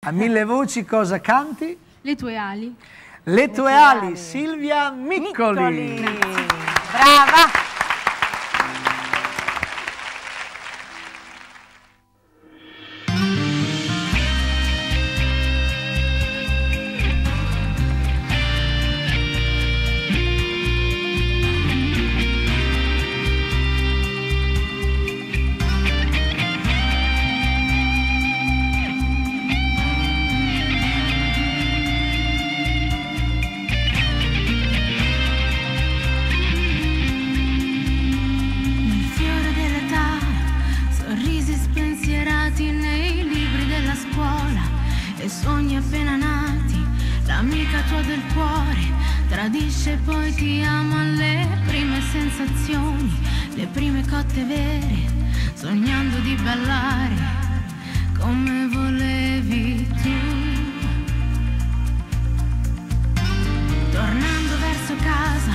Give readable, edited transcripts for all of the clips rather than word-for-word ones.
A mille voci cosa canti? Le tue ali. Le tue ali, Silvia Miccoli. Brava! Sogni appena nati, l'amica tua del cuore tradisce e poi ti ama. Le prime sensazioni, le prime cotte vere, sognando di ballare come volevi tu. Tornando verso casa,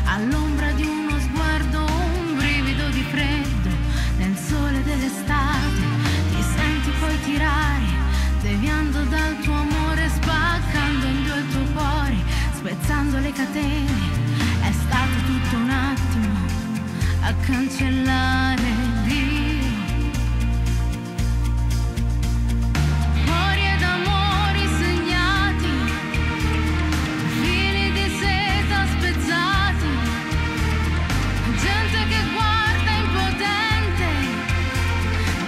all'ombra di uno sguardo, un brivido di freddo nel sole dell'estate, ti senti poi tirare, deviando dal tuo amore, spaccando in due il tuo cuore, spezzando le catene. È stato tutto un attimo a cancellare Dio. Cuori ed amori segnati, fili di seta spezzati, gente che guarda impotente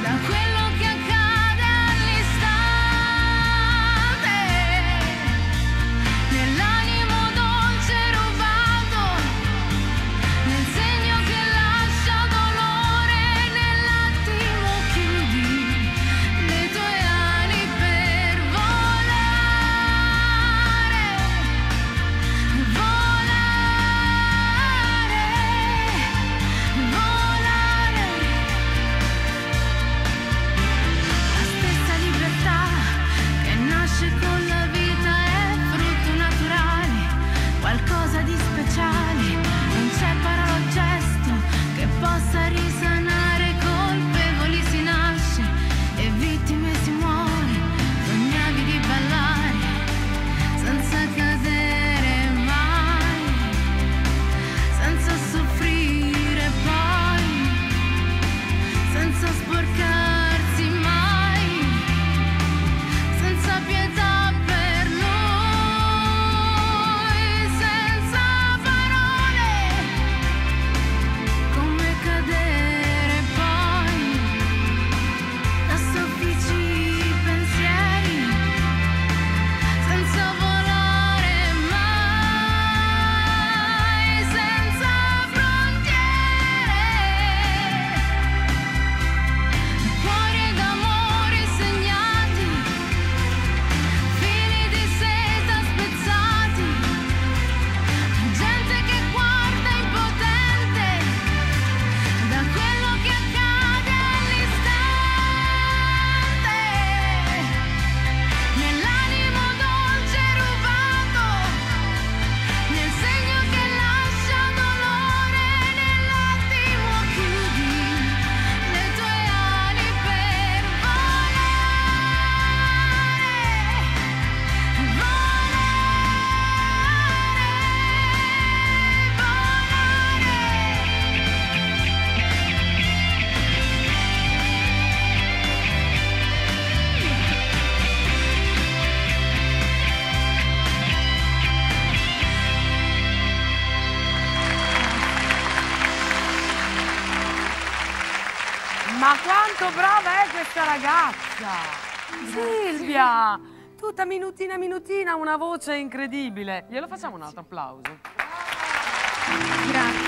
da quello che accade all'istante. Nell'animo dolce rubato, nel segno che lascia dolore, nell'attimo chiudi le tue ali per volare, volare, volare. La stessa libertà che nasce con la vita è frutto naturale, qualcosa di speciale. Non c'è parola o gesto che possa risanare. Colpevoli si nasce e vittime si muore. Sognavi di ballare senza cadere mai, senza soffrire poi, senza sporcarsi mai, senza pietà per lui, senza parole, come cadere poi da soffici pensieri, senza volare mai, senza frontiere. Cuori ed amori segnati, fili di seta spezzati, gente che guarda impotente da quello che accade all'istante. Nell'animo dolce rubato, nel segno che lascia dolore, nell'attimo chiudi le tue ali per volare, Ma quanto brava è questa ragazza! Silvia! Tutta minutina minutina, una voce incredibile. Glielo facciamo un altro applauso? Grazie.